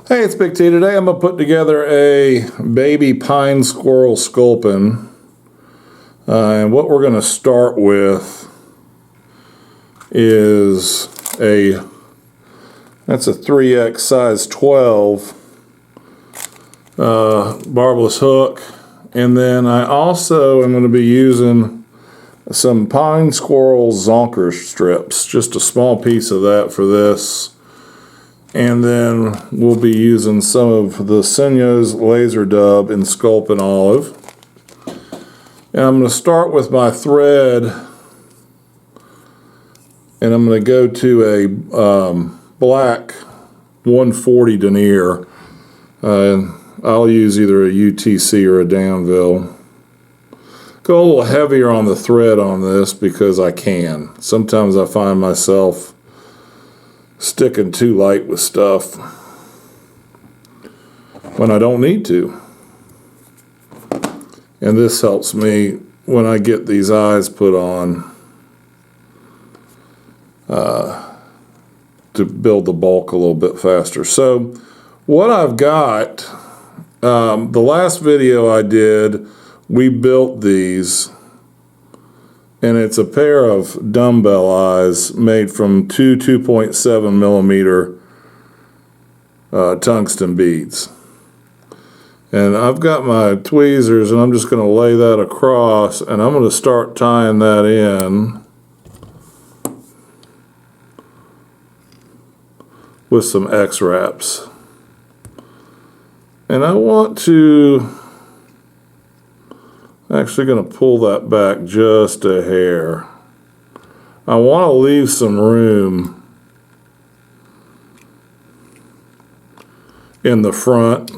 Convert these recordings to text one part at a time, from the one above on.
Hey, it's Big T. Today I'm going to put together a baby pine squirrel sculpin. And what we're going to start with is that's a 3X size 12 barbless hook. And then I also am going to be using some pine squirrel zonker strips, just a small piece of that for this. And then we'll be using some of the Senyo's laser dub in Sculpin olive. And I'm going to start with my thread, and I'm going to go to a black 140 denier. I'll use either a UTC or a Danville. Go a little heavier on the thread on this because I can. Sometimes I find myself sticking too light with stuff when I don't need to. And this helps me when I get these eyes put on to build the bulk a little bit faster. So what I've got, the last video I did, we built these, and it's a pair of dumbbell eyes made from two 2.7 millimeter tungsten beads. And I've got my tweezers, and I'm just going to lay that across, and I'm going to start tying that in with some X-wraps. And I want to, actually going to pull that back just a hair. I want to leave some room in the front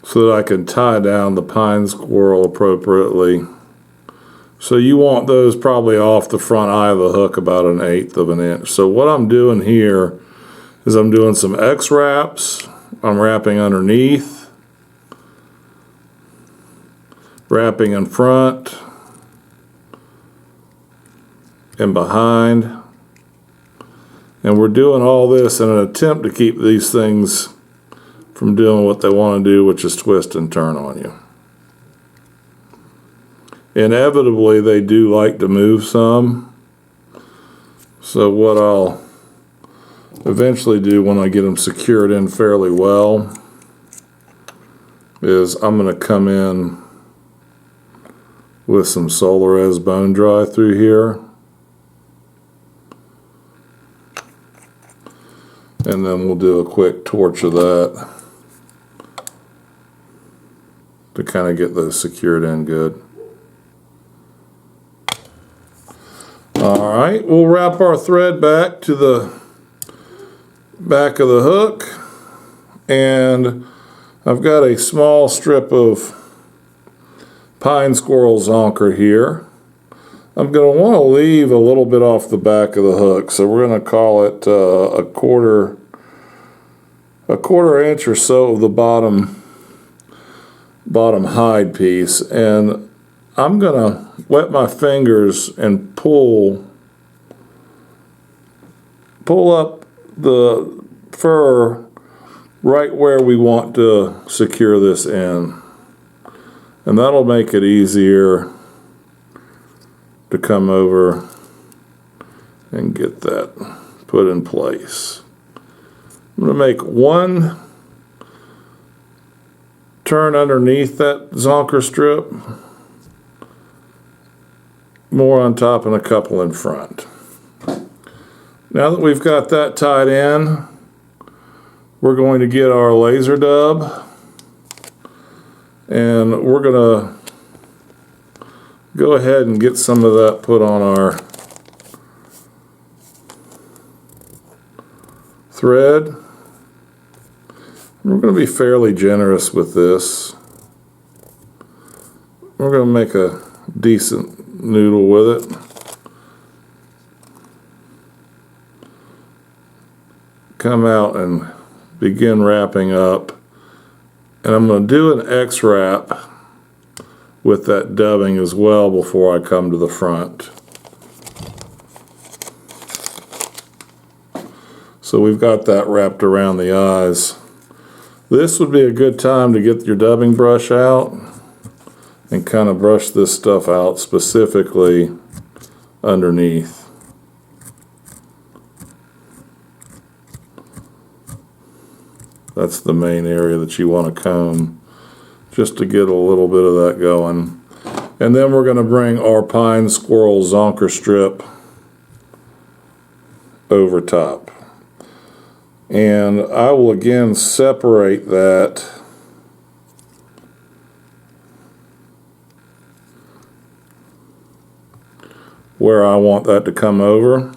so that I can tie down the pine squirrel appropriately. So you want those probably off the front eye of the hook about 1/8 of an inch. So what I'm doing here is I'm doing some X-wraps. I'm wrapping underneath, wrapping in front and behind. And we're doing all this in an attempt to keep these things from doing what they want to do, which is twist and turn on you. Inevitably, they do like to move some. So what I'll eventually do when I get them secured in fairly well is I'm going to come in with some Solarez bone dry through here. And then we'll do a quick torch of that to kind of get those secured in good. All right, we'll wrap our thread back to the back of the hook, and I've got a small strip of pine squirrel zonker here. I'm going to want to leave a little bit off the back of the hook, so we're going to call it a quarter inch or so of the bottom hide piece, and I'm going to wet my fingers and pull up the fur right where we want to secure this in. And that'll make it easier to come over and get that put in place. I'm going to make one turn underneath that zonker strip, more on top and a couple in front. Now that we've got that tied in, we're going to get our laser dub, and we're going to go ahead and get some of that put on our thread. We're going to be fairly generous with this. We're going to make a decent noodle with it. Come out and begin wrapping up. And I'm going to do an X-wrap with that dubbing as well before I come to the front. So we've got that wrapped around the eyes. This would be a good time to get your dubbing brush out and kind of brush this stuff out specifically underneath. That's the main area that you want to comb, just to get a little bit of that going. And then we're going to bring our pine squirrel zonker strip over top. And I will again separate that where I want that to come over.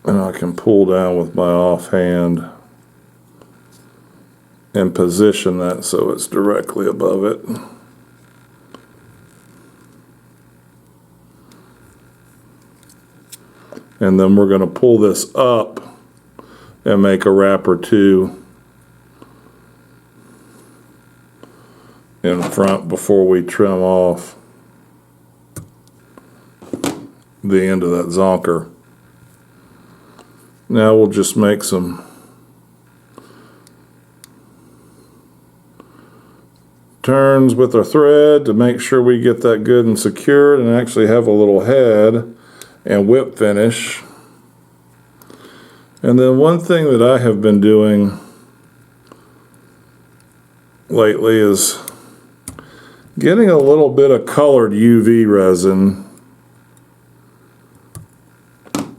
And I can pull down with my offhand and position that so it's directly above it. And then we're going to pull this up and make a wrap or two in front before we trim off the end of that zonker. Now we'll just make some turns with our thread to make sure we get that good and secured and actually have a little head and whip finish. And then one thing that I have been doing lately is getting a little bit of colored UV resin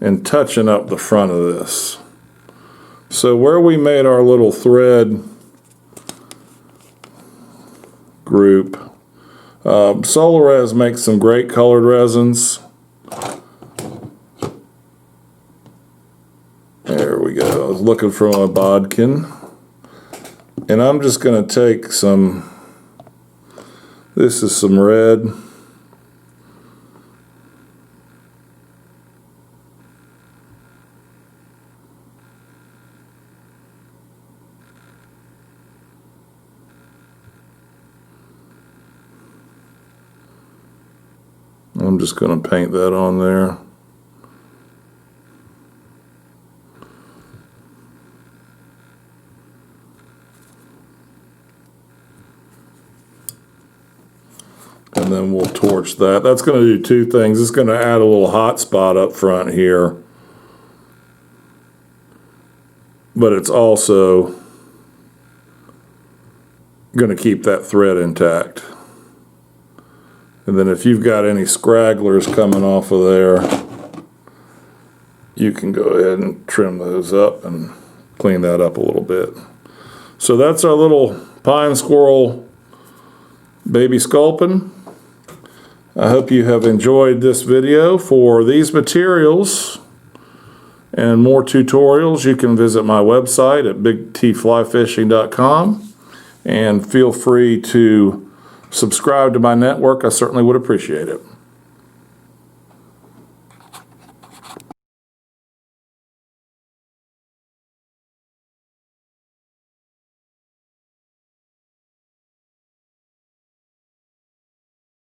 and touching up the front of this. So where we made our little thread group, Solarez makes some great colored resins. There we go. I was looking for my bodkin. And I'm just going to take some, this is some red. I'm just going to paint that on there. And then we'll torch that. That's going to do two things. It's going to add a little hot spot up front here. But it's also going to keep that thread intact. And then if you've got any scragglers coming off of there, you can go ahead and trim those up and clean that up a little bit. So that's our little pine squirrel baby sculpin. I hope you have enjoyed this video. For these materials and more tutorials, you can visit my website at bigtflyfishing.com, and feel free to subscribe to my network. I certainly would appreciate it.